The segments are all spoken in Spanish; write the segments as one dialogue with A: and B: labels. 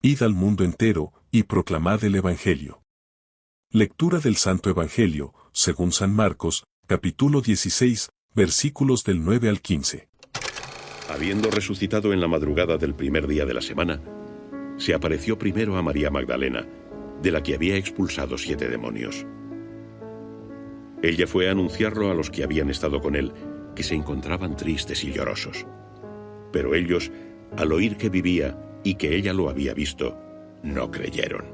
A: Id al mundo entero, y proclamad el Evangelio. Lectura del Santo Evangelio, según San Marcos, capítulo 16, versículos del 9 al 15.
B: Habiendo resucitado en la madrugada del primer día de la semana, se apareció primero a María Magdalena, de la que había expulsado 7 demonios. Ella fue a anunciarlo a los que habían estado con él, que se encontraban tristes y llorosos. Pero ellos, al oír que vivía y que ella lo había visto, no creyeron.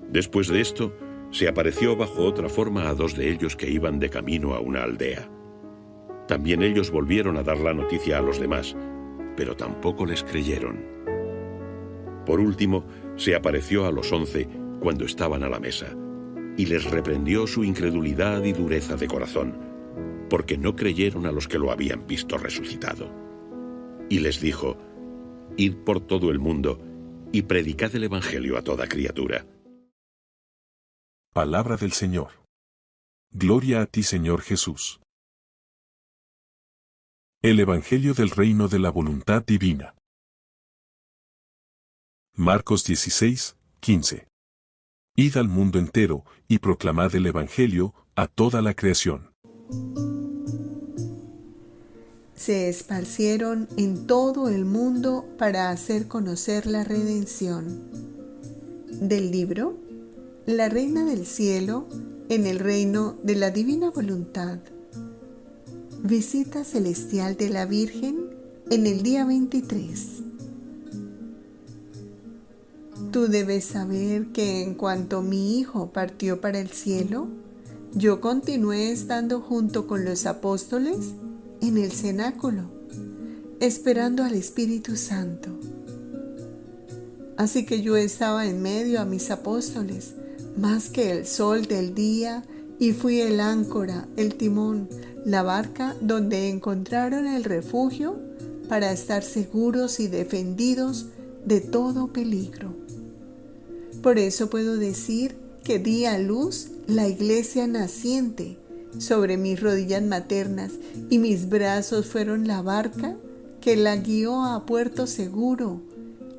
B: Después de esto, se apareció bajo otra forma a 2 de ellos que iban de camino a una aldea. También ellos volvieron a dar la noticia a los demás, pero tampoco les creyeron. Por último, se apareció a los 11 cuando estaban a la mesa, y les reprendió su incredulidad y dureza de corazón, porque no creyeron a los que lo habían visto resucitado. Y les dijo: Id por todo el mundo y predicad el Evangelio a toda criatura.
A: Palabra del Señor. Gloria a ti, Señor Jesús. El Evangelio del Reino de la Voluntad Divina. Marcos 16, 15. Id al mundo entero, y proclamad el Evangelio a toda la creación.
C: Se esparcieron en todo el mundo para hacer conocer la redención. Del libro La Reina del Cielo en el Reino de la Divina Voluntad. Visita celestial de la Virgen en el día 23. Tú debes saber que en cuanto mi hijo partió para el cielo, yo continué estando junto con los apóstoles en el cenáculo, esperando al Espíritu Santo. Así que yo estaba en medio a mis apóstoles, más que el sol del día, y fui el áncora, el timón, la barca donde encontraron el refugio para estar seguros y defendidos de todo peligro. Por eso puedo decir que di a luz la iglesia naciente sobre mis rodillas maternas, y mis brazos fueron la barca que la guió a puerto seguro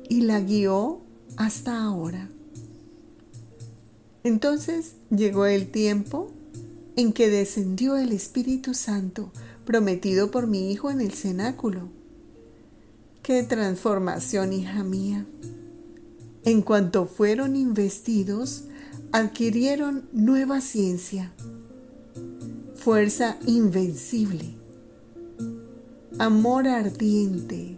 C: y la guió hasta ahora. Entonces llegó el tiempo en que descendió el Espíritu Santo, prometido por mi hijo en el cenáculo. ¡Qué transformación, hija mía! En cuanto fueron investidos, adquirieron nueva ciencia, fuerza invencible, amor ardiente.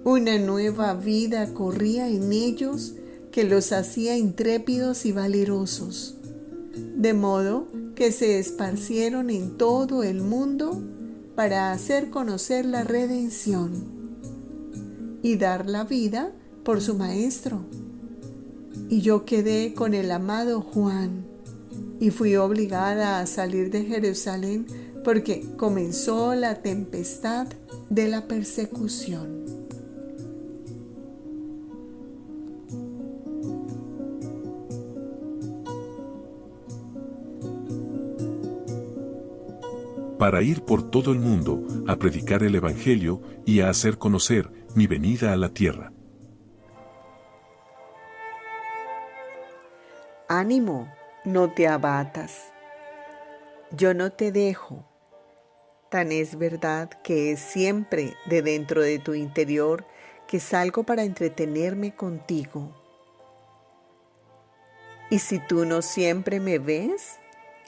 C: Una nueva vida corría en ellos que los hacía intrépidos y valerosos, de modo que se esparcieron en todo el mundo para hacer conocer la redención y dar la vida por su maestro. Y yo quedé con el amado Juan y fui obligada a salir de Jerusalén porque comenzó la tempestad de la persecución.
A: Para ir por todo el mundo a predicar el Evangelio y a hacer conocer mi venida a la tierra.
C: Ánimo, no te abatas. Yo no te dejo. Tan es verdad que es siempre de dentro de tu interior que salgo para entretenerme contigo. Y si tú no siempre me ves,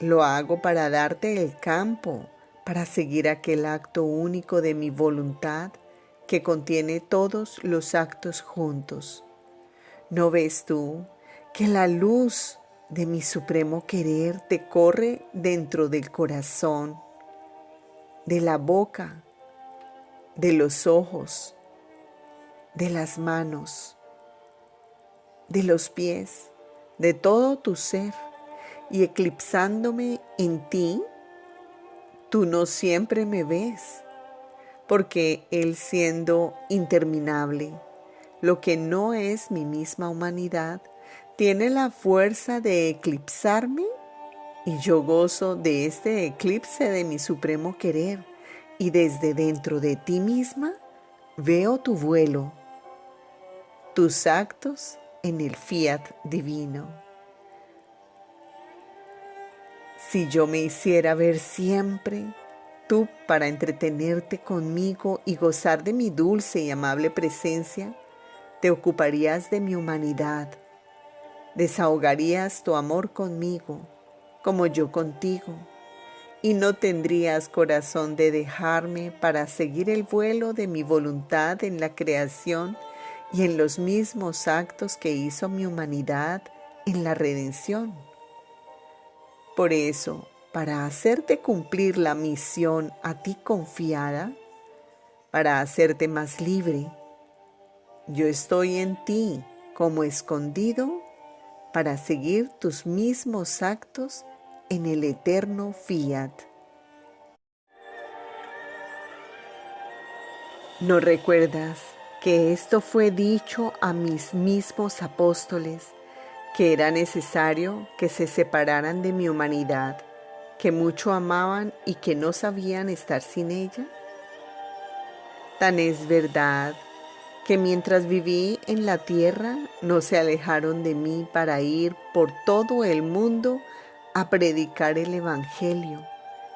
C: lo hago para darte el campo, para seguir aquel acto único de mi voluntad que contiene todos los actos juntos. ¿No ves tú que la luz de mi supremo querer te corre dentro del corazón, de la boca, de los ojos, de las manos, de los pies, de todo tu ser, y eclipsándome en ti, tú no siempre me ves, porque Él siendo interminable, lo que no es mi misma humanidad, tiene la fuerza de eclipsarme, y yo gozo de este eclipse de mi supremo querer, y desde dentro de ti misma Veo tu vuelo, tus actos en el fiat divino. Si yo me hiciera ver siempre, tú para entretenerte conmigo y gozar de mi dulce y amable presencia, te ocuparías de mi humanidad, desahogarías tu amor conmigo, como yo contigo, y no tendrías corazón de dejarme para seguir el vuelo de mi voluntad en la creación y en los mismos actos que hizo mi humanidad en la redención. Por eso, para hacerte cumplir la misión a ti confiada, para hacerte más libre, yo estoy en ti como escondido para seguir tus mismos actos en el eterno fiat. ¿No recuerdas que esto fue dicho a mis mismos apóstoles, que era necesario que se separaran de mi humanidad, que mucho amaban y que no sabían estar sin ella? Tan es verdad que mientras viví en la tierra no se alejaron de mí para ir por todo el mundo a predicar el Evangelio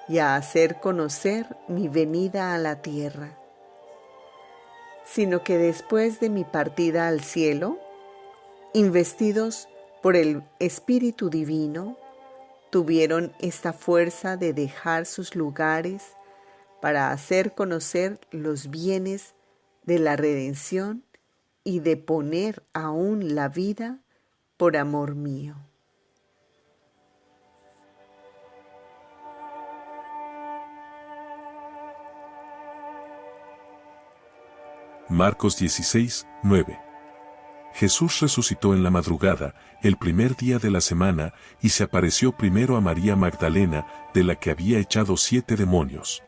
C: y a hacer conocer mi venida a la tierra, sino que después de mi partida al cielo, investidos por el Espíritu Divino, tuvieron esta fuerza de dejar sus lugares para hacer conocer los bienes de la redención y de poner aún la vida por amor mío.
A: Marcos 16, 9. Jesús resucitó en la madrugada, el primer día de la semana, y se apareció primero a María Magdalena, de la que había echado 7 demonios.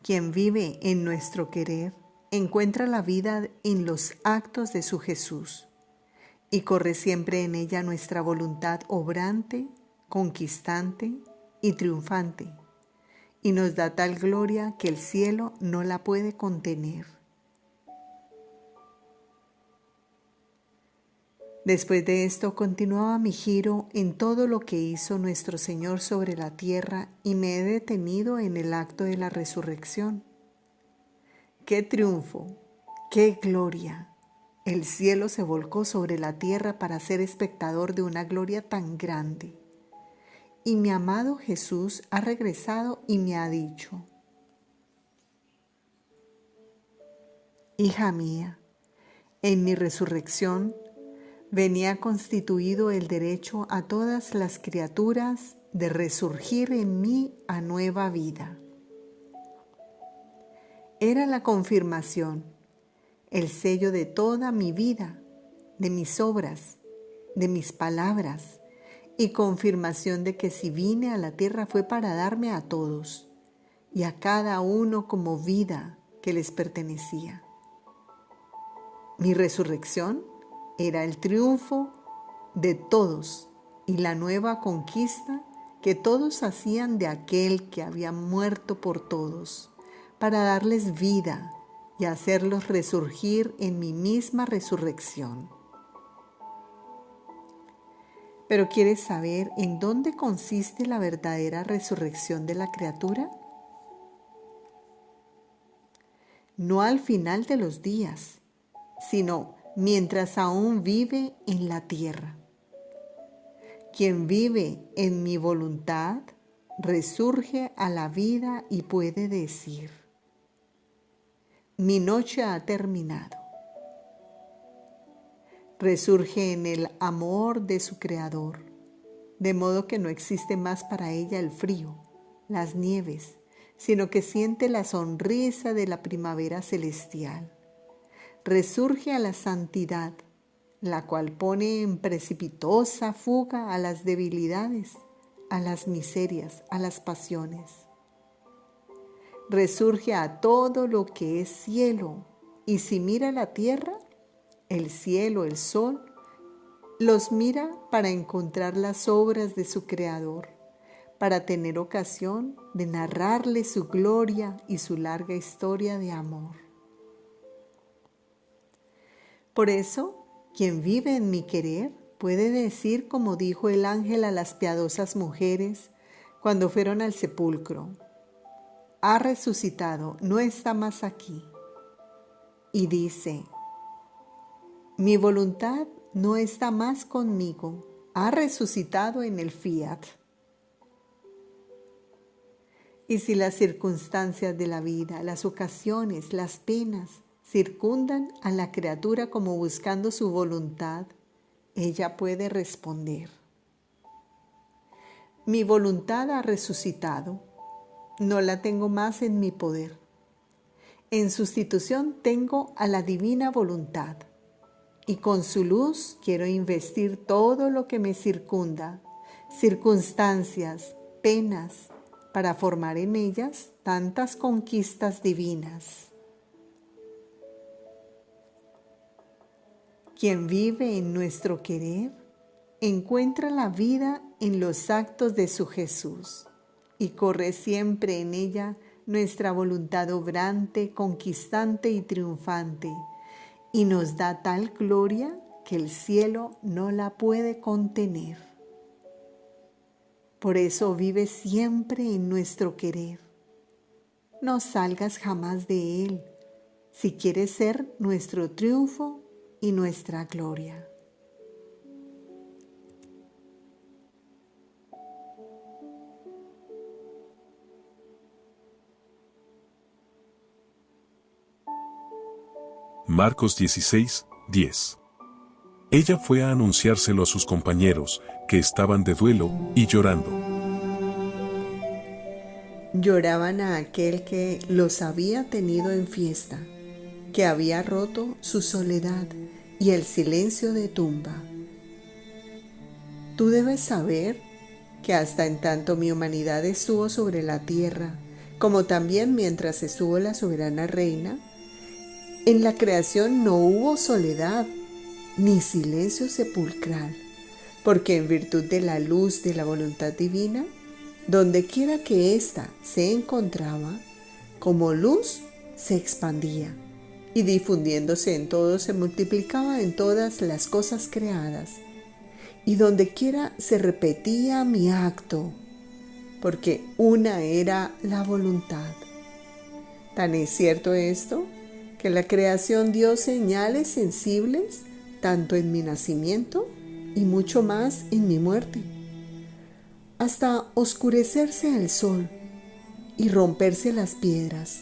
C: Quien vive en nuestro querer encuentra la vida en los actos de su Jesús y corre siempre en ella nuestra voluntad obrante, conquistante y triunfante, y nos da tal gloria que el cielo no la puede contener. Después de esto continuaba mi giro en todo lo que hizo nuestro Señor sobre la tierra y me he detenido en el acto de la resurrección. ¡Qué triunfo! ¡Qué gloria! El cielo se volcó sobre la tierra para ser espectador de una gloria tan grande. Y mi amado Jesús ha regresado y me ha dicho: Hija mía, en mi resurrección venía constituido el derecho a todas las criaturas de resurgir en mí a nueva vida. Era la confirmación, el sello de toda mi vida, de mis obras, de mis palabras, y confirmación de que si vine a la tierra fue para darme a todos, y a cada uno como vida que les pertenecía. Mi resurrección era el triunfo de todos y la nueva conquista que todos hacían de aquel que había muerto por todos, para darles vida y hacerlos resurgir en mi misma resurrección. ¿Pero quieres saber en dónde consiste la verdadera resurrección de la criatura? No al final de los días, sino mientras aún vive en la tierra. Quien vive en mi voluntad resurge a la vida y puede decir: mi noche ha terminado. Resurge en el amor de su Creador, de modo que no existe más para ella el frío, las nieves, sino que siente la sonrisa de la primavera celestial. Resurge a la santidad, la cual pone en precipitosa fuga a las debilidades, a las miserias, a las pasiones. Resurge a todo lo que es cielo, y si mira la tierra, el cielo, el sol, los mira para encontrar las obras de su Creador, para tener ocasión de narrarle su gloria y su larga historia de amor. Por eso, quien vive en mi querer puede decir como dijo el ángel a las piadosas mujeres cuando fueron al sepulcro: ha resucitado, no está más aquí. Y dice: mi voluntad no está más conmigo, ha resucitado en el fiat. Y si las circunstancias de la vida, las ocasiones, las penas, circundan a la criatura como buscando su voluntad, ella puede responder: mi voluntad ha resucitado, no la tengo más en mi poder. En sustitución tengo a la divina voluntad, y con su luz quiero investir todo lo que me circunda, circunstancias, penas, para formar en ellas tantas conquistas divinas. Quien vive en nuestro querer encuentra la vida en los actos de su Jesús y corre siempre en ella nuestra voluntad obrante, conquistante y triunfante, y nos da tal gloria que el cielo no la puede contener. Por eso vive siempre en nuestro querer. No salgas jamás de él, si quieres ser nuestro triunfo y nuestra gloria.
A: Marcos 16, 10. Ella fue a anunciárselo a sus compañeros, que estaban de duelo y llorando.
C: Lloraban a aquel que los había tenido en fiesta, que había roto su soledad y el silencio de tumba. Tú debes saber que hasta en tanto mi humanidad estuvo sobre la tierra, como también mientras estuvo la soberana reina, en la creación no hubo soledad ni silencio sepulcral, porque en virtud de la luz de la voluntad divina, donde quiera que ésta se encontraba, como luz se expandía y difundiéndose en todo se multiplicaba en todas las cosas creadas, y donde quiera se repetía mi acto, porque una era la voluntad. Tan es cierto esto, que la creación dio señales sensibles tanto en mi nacimiento y mucho más en mi muerte, hasta oscurecerse el sol y romperse las piedras,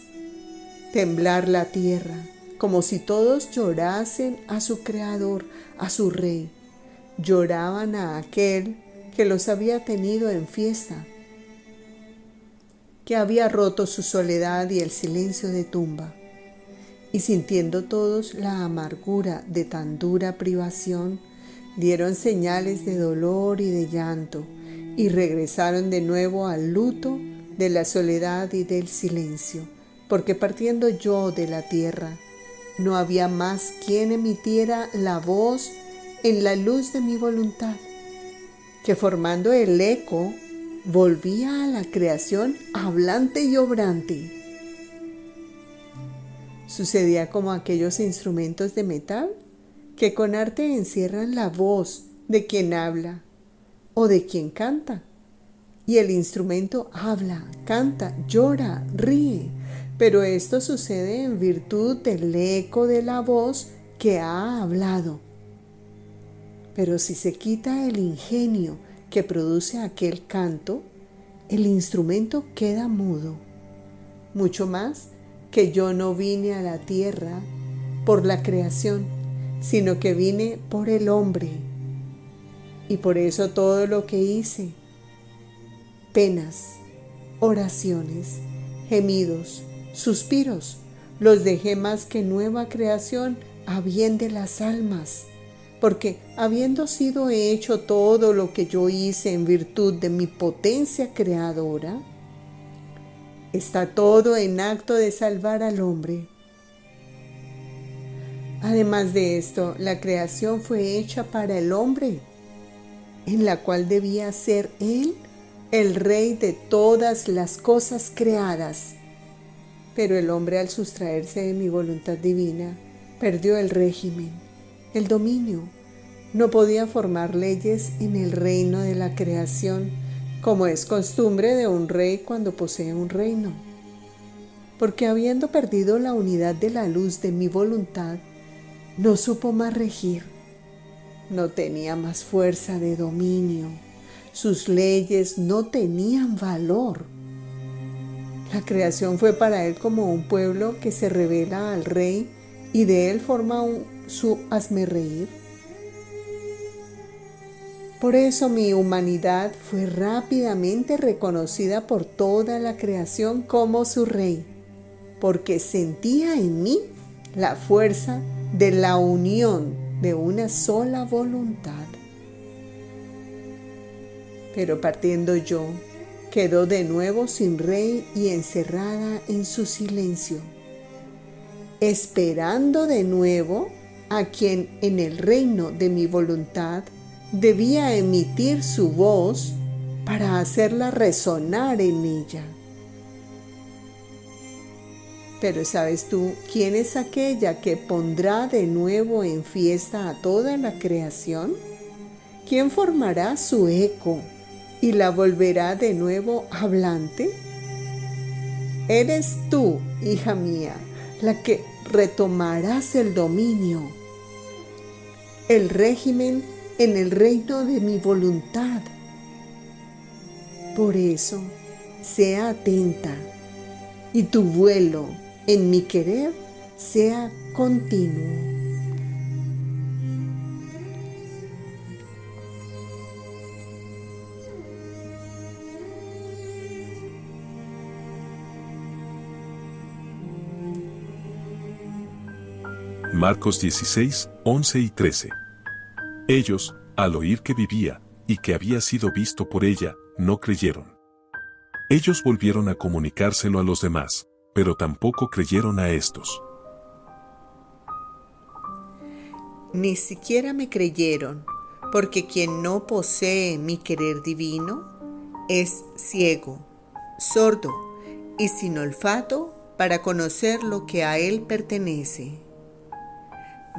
C: temblar la tierra, como si todos llorasen a su Creador, a su Rey, lloraban a aquel que los había tenido en fiesta, que había roto su soledad y el silencio de tumba. Y sintiendo todos la amargura de tan dura privación, dieron señales de dolor y de llanto, y regresaron de nuevo al luto de la soledad y del silencio, porque partiendo yo de la tierra, no había más quien emitiera la voz en la luz de mi voluntad, que formando el eco, volvía a la creación hablante y obrante. Sucedía como aquellos instrumentos de metal que con arte encierran la voz de quien habla o de quien canta. Y el instrumento habla, canta, llora, ríe, pero esto sucede en virtud del eco de la voz que ha hablado. Pero si se quita el ingenio que produce aquel canto, el instrumento queda mudo. Mucho más que yo no vine a la tierra por la creación, sino que vine por el hombre. Y por eso todo lo que hice, penas, oraciones, gemidos, suspiros, los dejé más que nueva creación a bien de las almas, porque habiendo sido hecho todo lo que yo hice en virtud de mi potencia creadora, está todo en acto de salvar al hombre. Además de esto, la creación fue hecha para el hombre, en la cual debía ser él el Rey de todas las cosas creadas. Pero el hombre, al sustraerse de mi voluntad divina, perdió el régimen, el dominio. No podía formar leyes en el reino de la creación, como es costumbre de un rey cuando posee un reino. Porque habiendo perdido la unidad de la luz de mi voluntad, no supo más regir. No tenía más fuerza de dominio. Sus leyes no tenían valor. La creación fue para él como un pueblo que se revela al rey y de él forma su hazmerreír. Por eso mi humanidad fue rápidamente reconocida por toda la creación como su rey, porque sentía en mí la fuerza de la unión de una sola voluntad. Pero partiendo yo, quedó de nuevo sin rey y encerrada en su silencio, esperando de nuevo a quien en el reino de mi voluntad debía emitir su voz para hacerla resonar en ella. Pero ¿sabes tú quién es aquella que pondrá de nuevo en fiesta a toda la creación? ¿Quién formará su eco y la volverá de nuevo hablante? Eres tú, hija mía, la que retomarás el dominio, el régimen en el reino de mi voluntad. Por eso, sea atenta y tu vuelo en mi querer sea continuo.
A: Marcos 16, 11 y 13. Ellos, al oír que vivía, y que había sido visto por ella, no creyeron. Ellos volvieron a comunicárselo a los demás, pero tampoco creyeron a estos.
C: Ni siquiera me creyeron, porque quien no posee mi querer divino es ciego, sordo y sin olfato para conocer lo que a él pertenece.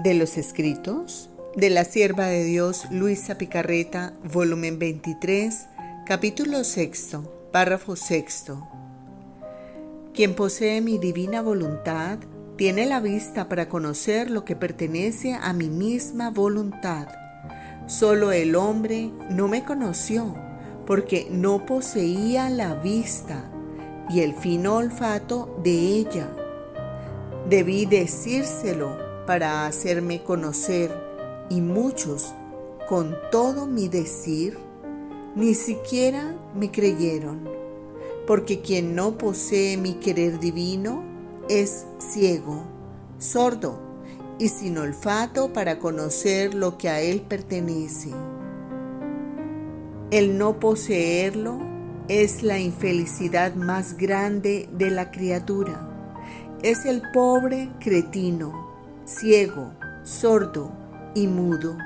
C: De los escritos de la sierva de Dios Luisa Picarreta, volumen 23, capítulo 6, párrafo 6. Quien posee mi divina voluntad tiene la vista para conocer lo que pertenece a mi misma voluntad. Solo el hombre no me conoció porque no poseía la vista y el fino olfato de ella. Debí decírselo para hacerme conocer, y muchos, con todo mi decir, ni siquiera me creyeron, porque quien no posee mi querer divino es ciego, sordo y sin olfato para conocer lo que a él pertenece. El no poseerlo es la infelicidad más grande de la criatura. Es el pobre cretino, ciego, sordo y mudo,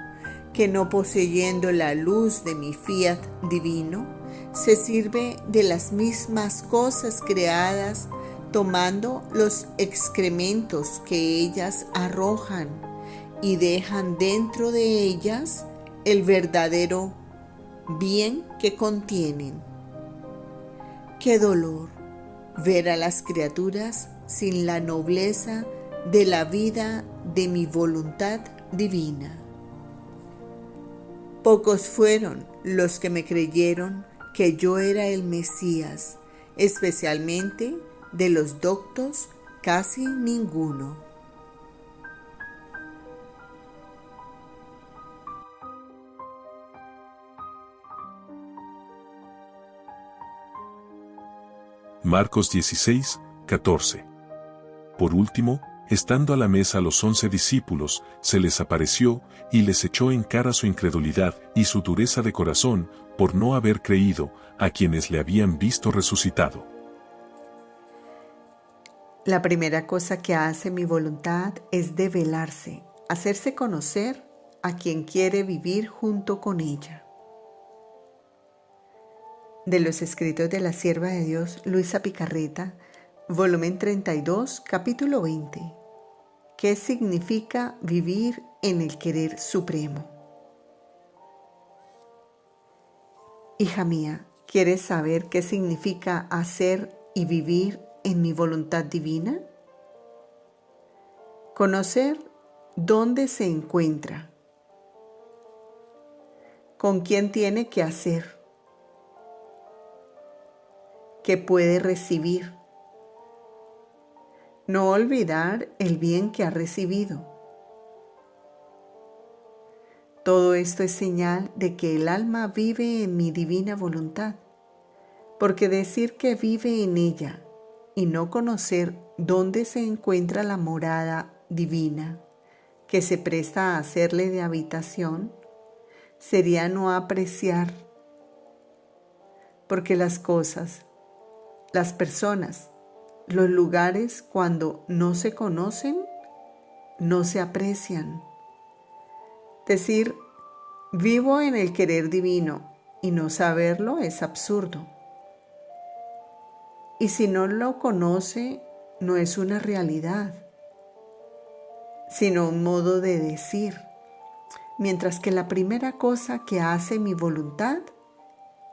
C: que no poseyendo la luz de mi fiat divino, se sirve de las mismas cosas creadas, tomando los excrementos que ellas arrojan y dejan dentro de ellas el verdadero bien que contienen. Qué dolor ver a las criaturas sin la nobleza de la vida de mi voluntad divina. Pocos fueron los que me creyeron que yo era el Mesías, especialmente de los doctos, casi ninguno.
A: Marcos 16, 14. Por último, estando a la mesa los 11 discípulos, se les apareció y les echó en cara su incredulidad y su dureza de corazón por no haber creído a quienes le habían visto resucitado.
C: La primera cosa que hace mi voluntad es develarse, hacerse conocer a quien quiere vivir junto con ella. de los escritos de la sierva de Dios Luisa Picarreta, volumen 32, capítulo 20. ¿Qué significa vivir en el querer supremo? Hija mía, ¿quieres saber qué significa hacer y vivir en mi voluntad divina? Conocer dónde se encuentra, con quién tiene que hacer, qué puede recibir, no olvidar el bien que ha recibido. Todo esto es señal de que el alma vive en mi divina voluntad, porque decir que vive en ella y no conocer dónde se encuentra la morada divina que se presta a hacerle de habitación, sería no apreciar, porque las cosas, las personas, los lugares cuando no se conocen, no se aprecian. Decir, vivo en el querer divino y no saberlo es absurdo. Y si no lo conoce, no es una realidad, sino un modo de decir, mientras que la primera cosa que hace mi voluntad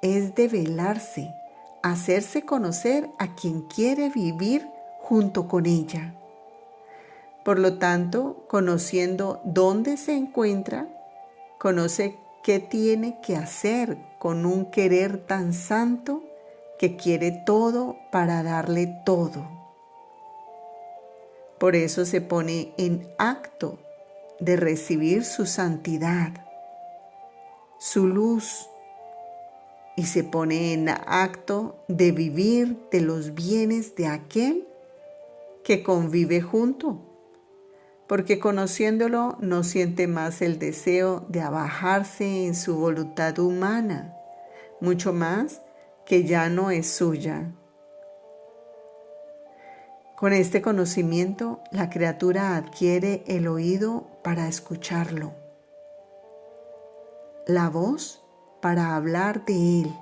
C: es develarse, hacerse conocer a quien quiere vivir junto con ella. Por lo tanto, conociendo dónde se encuentra, conoce qué tiene que hacer con un querer tan santo que quiere todo para darle todo. Por eso se pone en acto de recibir su santidad, su luz, y se pone en acto de vivir de los bienes de aquel que convive junto, porque conociéndolo no siente más el deseo de abajarse en su voluntad humana, mucho más que ya no es suya. Con este conocimiento, la criatura adquiere el oído para escucharlo, la voz para hablar de él,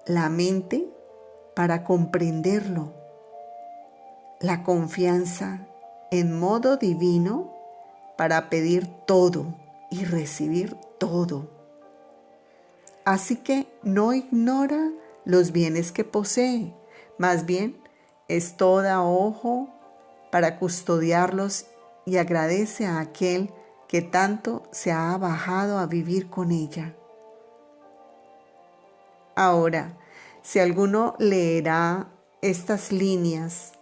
C: la mente para comprenderlo, la confianza en modo divino para pedir todo y recibir todo. Así que no ignora los bienes que posee, más bien es toda ojo para custodiarlos y agradece a aquel que tanto se ha bajado a vivir con ella. Ahora, si alguno leerá estas líneas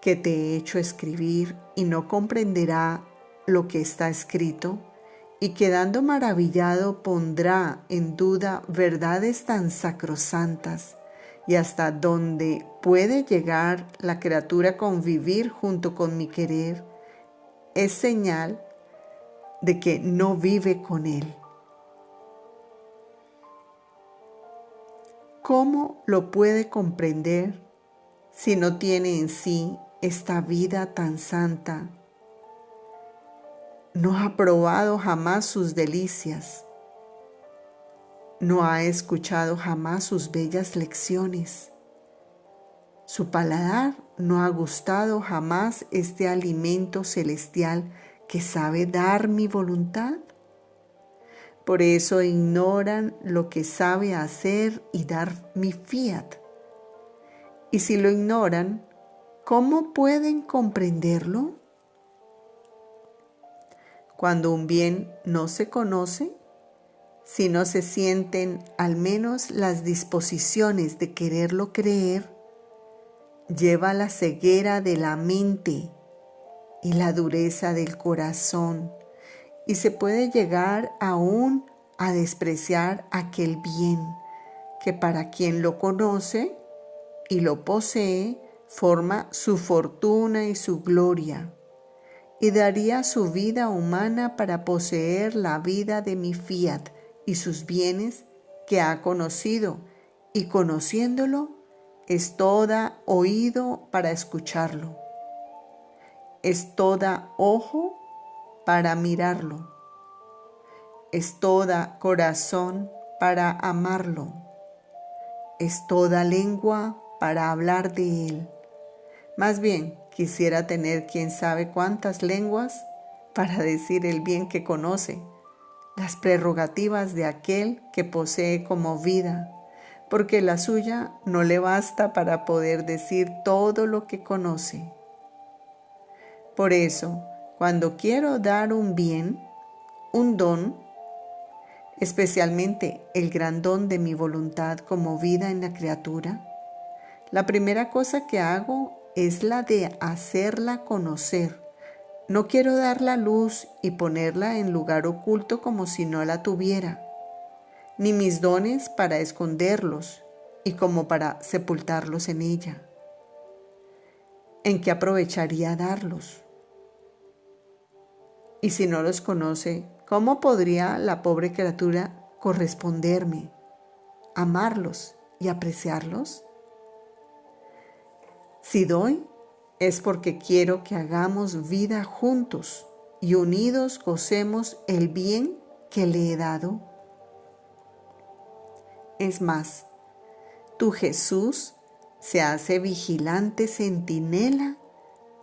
C: que te he hecho escribir y no comprenderá lo que está escrito, y quedando maravillado pondrá en duda verdades tan sacrosantas, y hasta dónde puede llegar la criatura con vivir junto con mi querer, es señal de que no vive con él. ¿Cómo lo puede comprender si no tiene en sí esta vida tan santa? No ha probado jamás sus delicias, no ha escuchado jamás sus bellas lecciones. Su paladar no ha gustado jamás este alimento celestial que sabe dar mi voluntad. Por eso ignoran lo que sabe hacer y dar mi fiat. Y si lo ignoran, ¿cómo pueden comprenderlo? Cuando un bien no se conoce, si no se sienten al menos las disposiciones de quererlo creer, lleva la ceguera de la mente y la dureza del corazón, y se puede llegar aún a despreciar aquel bien que para quien lo conoce y lo posee forma su fortuna y su gloria, y daría su vida humana para poseer la vida de mi fiat y sus bienes que ha conocido, y conociéndolo es toda oído para escucharlo, es toda ojo para mirarlo, es toda corazón para amarlo, es toda lengua para hablar de Él. Más bien, quisiera tener quién sabe cuántas lenguas para decir el bien que conoce, las prerrogativas de aquel que posee como vida, porque la suya no le basta para poder decir todo lo que conoce. Por eso, cuando quiero dar un bien, un don, especialmente el gran don de mi voluntad como vida en la criatura, la primera cosa que hago es la de hacerla conocer. No quiero dar la luz y ponerla en lugar oculto como si no la tuviera, ni mis dones para esconderlos y como para sepultarlos en ella. ¿En qué aprovecharía darlos? Y si no los conoce, ¿cómo podría la pobre criatura corresponderme, amarlos y apreciarlos? Si doy, es porque quiero que hagamos vida juntos y unidos gocemos el bien que le he dado. Es más, tu Jesús se hace vigilante centinela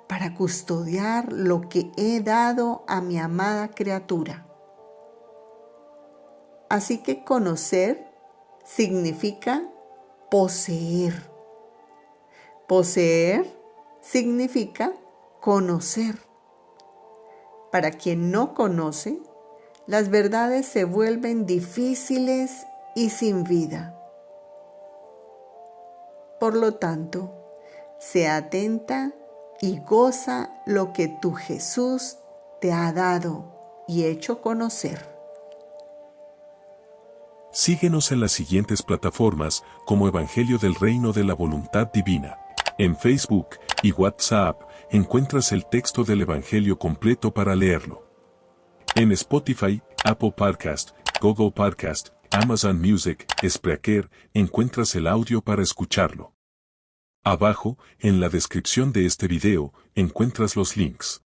C: para custodiar lo que he dado a mi amada criatura. Así que conocer significa poseer. Poseer significa conocer. Para quien no conoce, las verdades se vuelven difíciles y sin vida. Por lo tanto, sea atenta y goza lo que tu Jesús te ha dado y hecho conocer.
A: Síguenos en las siguientes plataformas como Evangelio del Reino de la Voluntad Divina. En Facebook y WhatsApp encuentras el texto del Evangelio completo para leerlo. En Spotify, Apple Podcast, Google Podcast, Amazon Music, Spreaker, encuentras el audio para escucharlo. Abajo, en la descripción de este video, encuentras los links.